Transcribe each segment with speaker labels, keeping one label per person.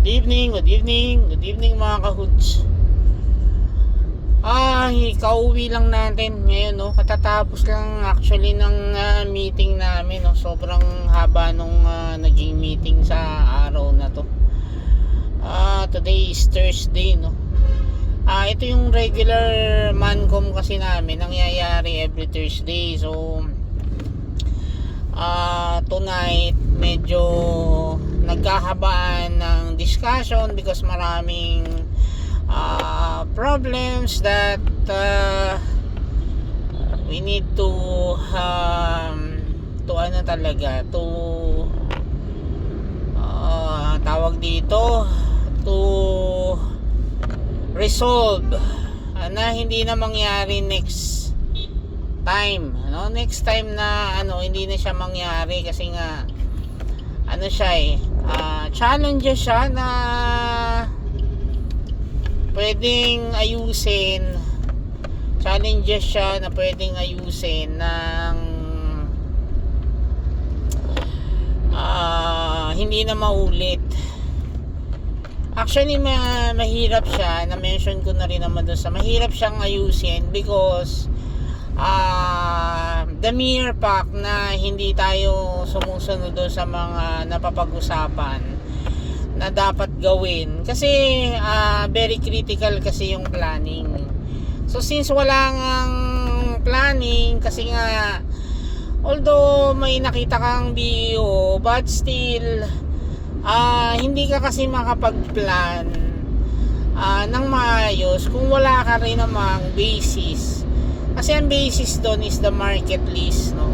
Speaker 1: Good evening mga kahuts. Kauwi lang natin ngayon, no. Katatapos lang actually ng meeting namin, no. Sobrang haba nung naging meeting sa araw na to. Today is Thursday, no. Ito yung regular mancom kasi namin, nangyayari every Thursday. So tonight medyo nagkahabaan ng discussion because maraming problems that we need to tawag dito, to resolve na hindi na mangyari next time, next time na hindi na siya mangyari kasi nga challenges siya na pwedeng ayusin, ng hindi na maulit. Actually mahirap siya, na-mention ko na rin naman doon sa mahirap siyang ayusin because the mere fact na hindi tayo sumusunod doon sa mga napapag-usapan na dapat gawin kasi very critical kasi yung planning. So since wala ngang planning, kasi nga although may nakita kang video but still hindi ka kasi makapag-plan ng maayos kung wala ka rin namang basis. Kasi ang basis doon is the market list, no?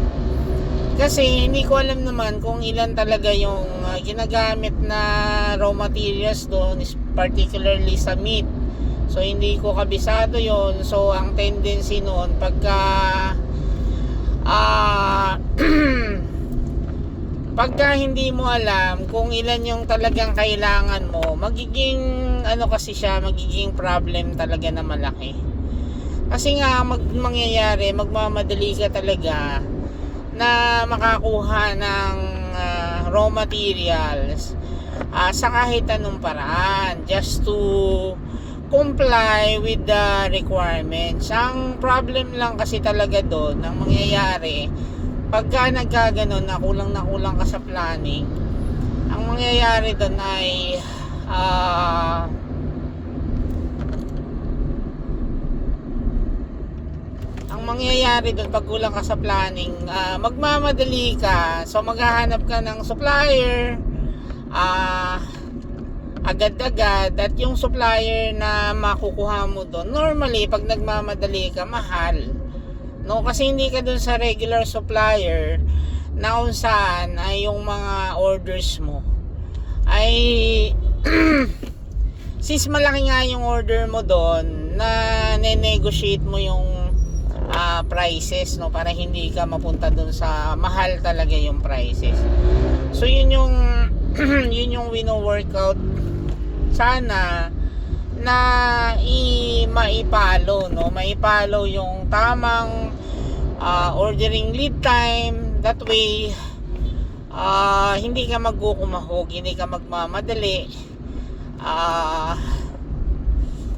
Speaker 1: Kasi hindi ko alam naman kung ilan talaga yung ginagamit na raw materials doon, is particularly sa meat. So hindi ko kabisado yon. So ang tendency noon pagka pagka hindi mo alam kung ilan yung talagang kailangan mo, magiging magiging problem talaga na malaki. Kasi nga mangyayari, magmamadali ka talaga na makakuha ng raw materials sa kahit anong paraan just to comply with the requirements. Ang problem lang kasi talaga doon, ang mangyayari pagka nagkaganon na kulang ka sa planning, ang mangyayari doon ay pag kulang ka sa planning, magmamadali ka. So maghahanap ka ng supplier agad-agad, at yung supplier na makukuha mo doon normally pag nagmamadali ka, mahal, no? Kasi hindi ka doon sa regular supplier na kung saan ay yung mga orders mo ay since malaki nga yung order mo doon, na ne-negotiate mo yung prices, no, para hindi ka mapunta dun sa mahal talaga yung prices. So yun yung yun yung wino-workout sana na maipalo, no, maipalo yung tamang ordering lead time. That way hindi ka magkukumahog, hindi ka magmamadali,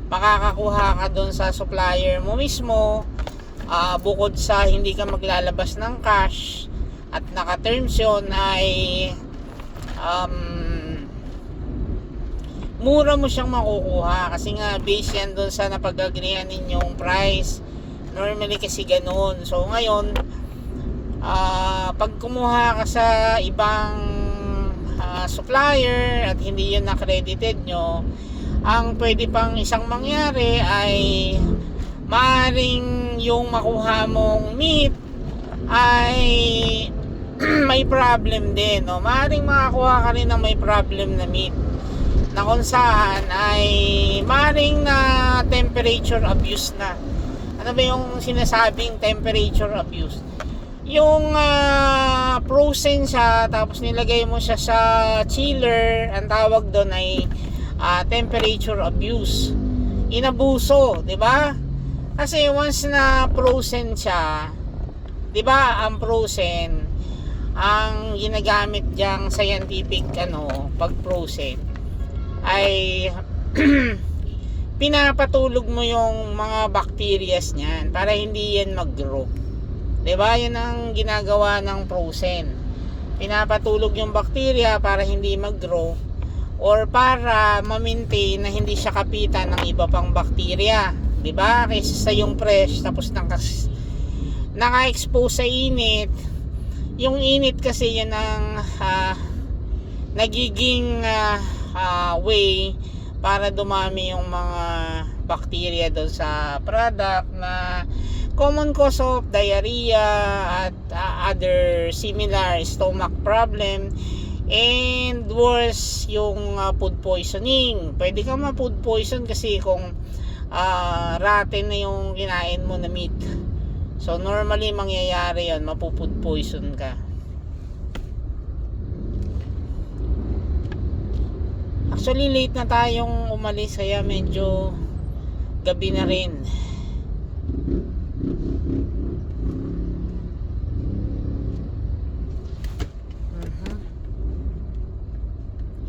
Speaker 1: makakakuha ka dun sa supplier mo mismo. Bukod sa hindi ka maglalabas ng cash at naka-terms yun, ay mura mo siyang makukuha kasi nga base yan doon sa napag-agreean ninyong price. Normally kasi ganun. So ngayon pag kumuha ka sa ibang supplier at hindi yun accredited nyo, ang pwede pang isang mangyari ay maaring yung makuha mong meat ay may problem din, no? Maaring makakuha ka rin ng may problem na meat na kung saan ay maaring na temperature abuse na. Ano ba yung sinasabing temperature abuse? Yung frozen siya tapos nilagay mo siya sa chiller, ang tawag doon ay temperature abuse, inabuso, di ba? Kasi once na frozen siya, 'di ba, ang frozen, ang ginagamit diyang scientific pag frozen ay pinapatulog mo yung mga bacterias niyan para hindi yan mag-grow. 'Di ba? Yan ang ginagawa ng frozen. Pinapatulog yung bacteria para hindi mag-grow or para ma-maintain na hindi siya kapitan ng iba pang bacteria. 'Di ba? Kaysa sa yung fresh tapos naka-expose sa init. Yung init kasi yan ang nagiging way para dumami yung mga bacteria doon sa product na common cause of diarrhea at other similar stomach problem, and worse yung food poisoning. Pwede ka ma-food poison kasi kung rotten na yung kinain mo na meat. So normally mangyayari yan, mapu-food poison ka. Actually late na tayong umalis kaya medyo gabi na rin.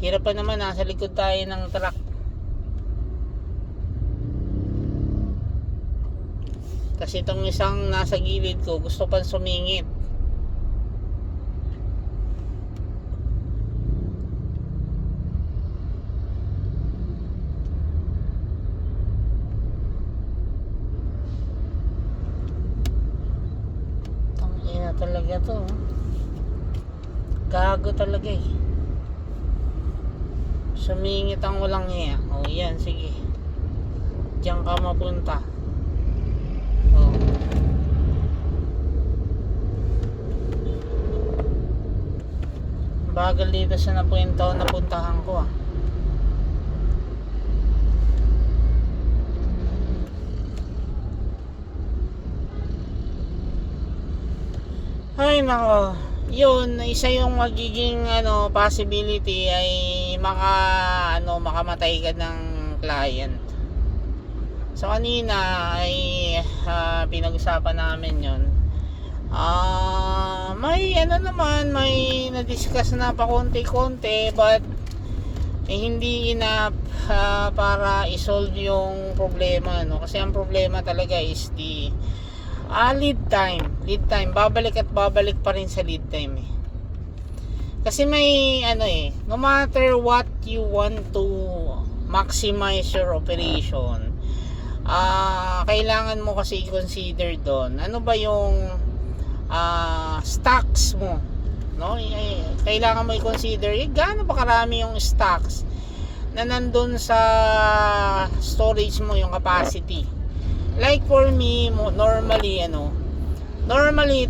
Speaker 1: Hirap pa naman, nasa likod tayo ng truck. Kasi itong isang nasa gilid ko gusto pang sumingit. Tangina talaga to. Gago talaga eh. Sumingit ang walang hiya. O yan, sige. Diyan ka mapunta. Oh. Bagal dito sa napuntahan ko ah. Ay nako, yun isa yung magiging possibility ay makamatay ka ng client. So kanina ay pinag-usapan namin yun. May may na-discuss na pa konti-konti, but hindi enough para i-solve yung problema, no? Kasi ang problema talaga is the lead time. Babalik at babalik pa rin sa lead time eh. Kasi may no matter what you want to maximize your operation, kailangan mo kasi i-consider doon ano ba yung stocks mo, no? Kailangan mo i-consider gaano ba karami yung stocks na nandun sa storage mo, yung capacity. Like for me, normally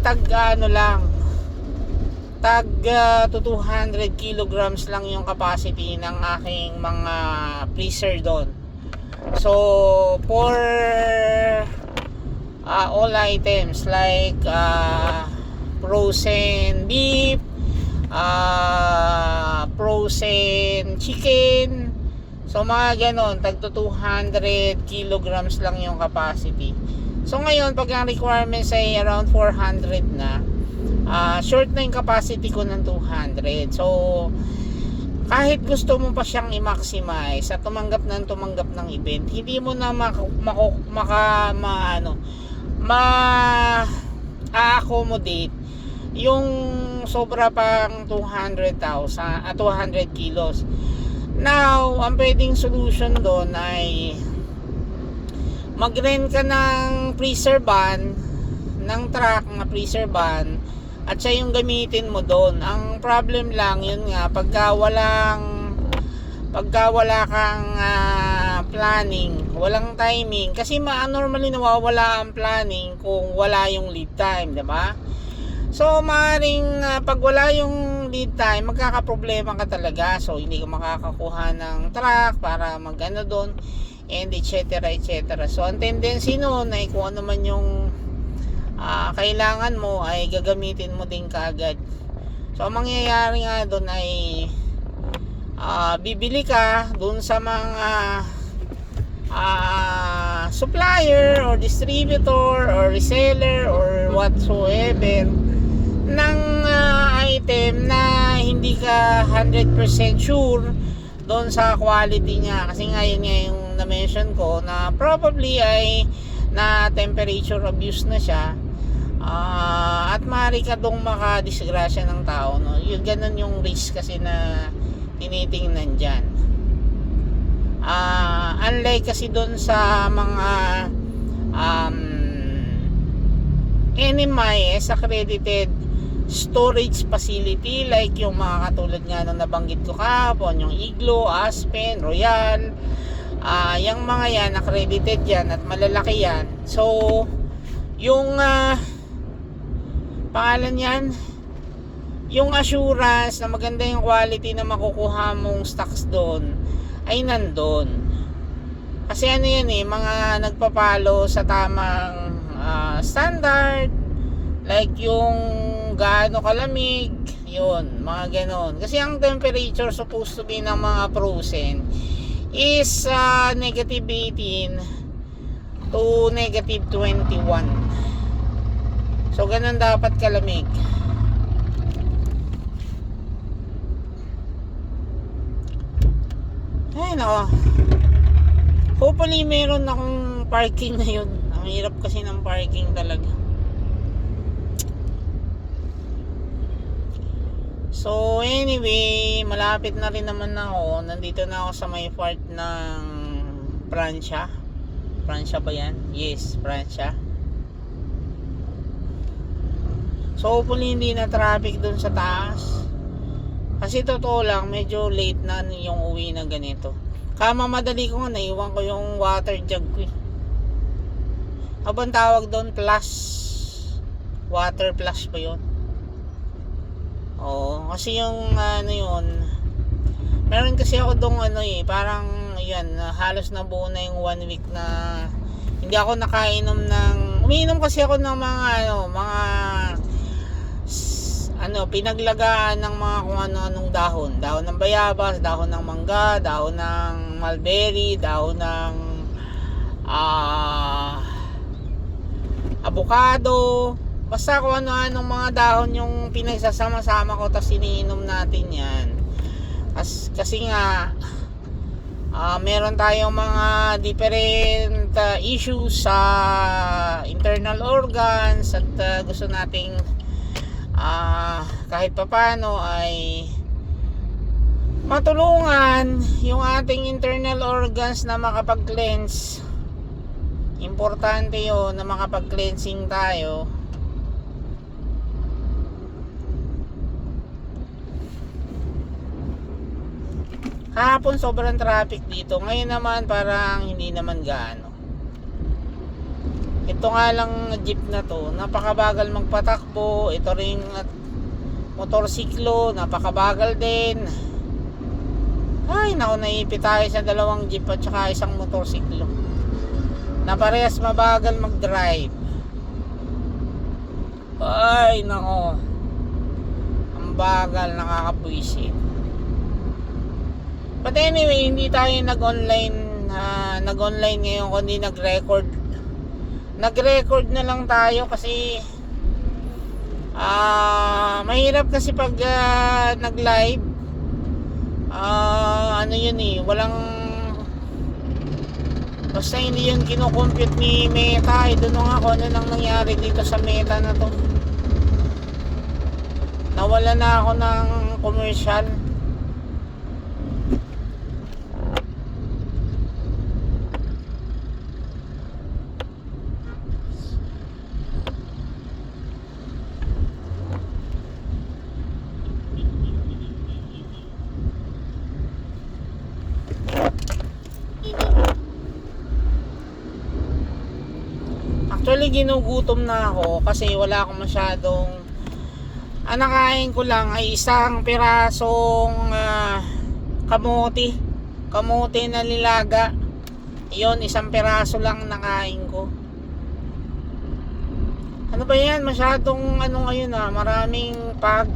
Speaker 1: tag 200 kilograms lang yung capacity ng aking mga freezer doon. So for all items like frozen beef, frozen chicken, so mga ganon, tag 200 kilograms lang yung capacity. So ngayon pag ang requirements ay around 400 na, short na yung capacity ko ng 200. So kahit gusto mo pa siyang i-maximize at tumanggap ng event, hindi mo na ma-accommodate yung sobra pang 200 kilos. Now, ang pwedeng solution doon ay mag-rent ka ng freezer van, ng truck na freezer van, at siya yung gamitin mo doon. Ang problem lang yun nga, pagka wala kang planning, walang timing, kasi normally nawawala ang planning kung wala yung lead time, diba? So maaaring pag wala yung lead time, magkakaproblema ka talaga. So hindi ka makakakuha ng truck para doon, and etc. So ang tendency noon ay kung ano man yung kailangan mo ay gagamitin mo din kaagad. So ang mangyayari nga doon ay bibili ka doon sa mga supplier or distributor or reseller or whatsoever ng item na hindi ka 100% sure doon sa quality niya, kasi nga yun nga yung na-mention ko na probably ay na temperature abuse na siya. At maaari ka dong makadisgrasya ng tao, no? Yung ganun yung risk kasi na tinitingnan dyan. Unlike kasi doon sa mga NMIS accredited storage facility, like yung mga katulad nga nung nabanggit ko kahapon, yung Igloo, Aspen, Royal, yung mga yan accredited yan at malalaki yan. So yung pangalan yan, yung assurance na maganda yung quality na makukuha mong stocks doon ay nandun. Kasi ano yan mga nagpapalo sa tamang standard, like yung gaano kalamig, yun, mga ganon. Kasi ang temperature supposed to be ng mga frozen is negative 18 to negative 21. So ganun dapat kalamig. Ay nako, hopefully meron akong parking ngayon. Ang hirap kasi ng parking talaga. So anyway, malapit na rin naman ako. Nandito na ako sa may part ng Pransya. Pransya ba yan? Yes, Pransya. So hopefully hindi na traffic dun sa taas. Kasi totoo lang, medyo late na yung uwi na ganito. Kamamadali ko nga, naiwan ko yung water jug ko. Abang tawag doon, plus. Water plus pa yun. Oo, kasi yung ano yun, meron kasi ako doon parang yan, halos na buo na yung 1 week na hindi ako nakainom ng, umiinom kasi ako ng mga pinaglagaan ng mga kung ano-anong dahon ng bayabas, dahon ng mangga, dahon ng mulberry, dahon ng avocado, basta kung ano-anong mga dahon yung pinagsasama-sama ko, tapos iniinom natin yan. Kasi nga meron tayong mga different issues sa internal organs at gusto nating kahit papano ay matulungan yung ating internal organs na makapag-cleanse. Importante yun na makapag-cleansing tayo. Kahapon sobrang traffic dito. Ngayon naman parang hindi naman gaano. Ito nga lang jeep na to, napakabagal magpatakbo. Ito ring motorsiklo, napakabagal din. Ay naku, naipit tayo sa dalawang jeep at saka isang motorsiklo na parehas mabagal mag-drive. Ay nako, ang bagal, nakakapwisit. But anyway, hindi tayo nag-online ngayon, kundi nag-record na lang tayo kasi mahirap kasi pag nag-live, walang, basta hindi yun kinocompute ni Meta. Doon nga kung ano nang nangyari dito sa Meta na to, nawala na ako ng commercial. Actually ginugutom na ako kasi wala akong masyadong nakain ko lang ay isang pirasong kamote na nilaga. Iyon, isang piraso lang nakain ko. Ano ba yan? Masyadong ngayon maraming pag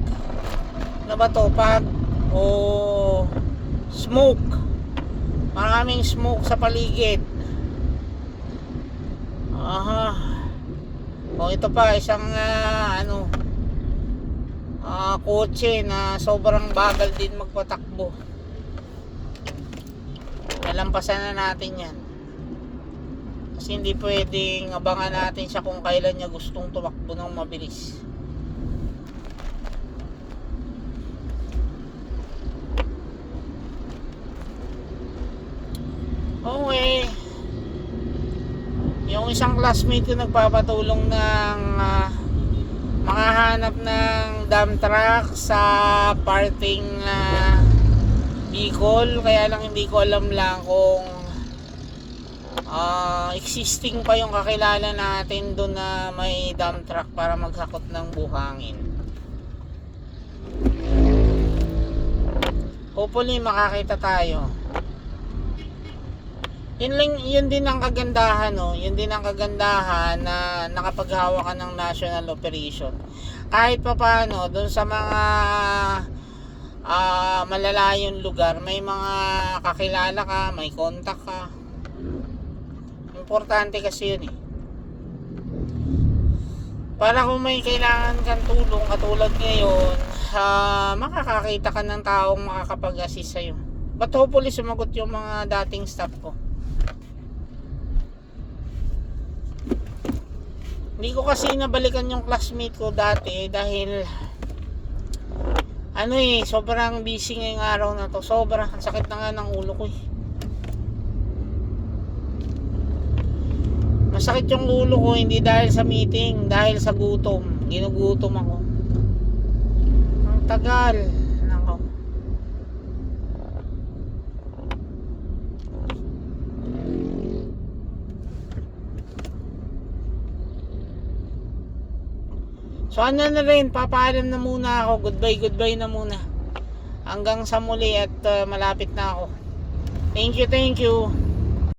Speaker 1: o smoke. Maraming smoke sa paligid. Ito pa isang kotse na sobrang bagal din magpatakbo. Lalampasan na natin yan. Kasi hindi pwedeng abangan natin siya kung kailan niya gustong tumakbo ng mabilis. Okay. Yung isang classmate ko nagpapatulong ng makahanap ng dump truck sa parting Bicol. Kaya lang hindi ko alam lang kung existing pa yung kakilala natin doon na may dump truck para maghakot ng buhangin. Hopefully makakita tayo. Yun din ang kagandahan, no? Yun din ang kagandahan na nakapaghawak ka ng national operation. Kahit pa paano, doon sa mga malalayong lugar, may mga kakilala ka, may contact ka. Importante kasi yun eh. Para kung may kailangan kang tulong katulad ngayon, makakakita ka ng taong makakapag-assist sa'yo. But hopefully sumagot yung mga dating staff ko. Hindi ko kasi nabalikan yung classmate ko dati dahil sobrang busy ngayong araw na to. Sobrang sakit na nga ng ulo ko eh. Masakit yung ulo ko hindi dahil sa meeting, dahil sa gutom. Ginugutom ako. Ang tagal. Nako. So ano na rin, papaalam na muna ako. Goodbye na muna. Hanggang sa muli at malapit na ako. Thank you.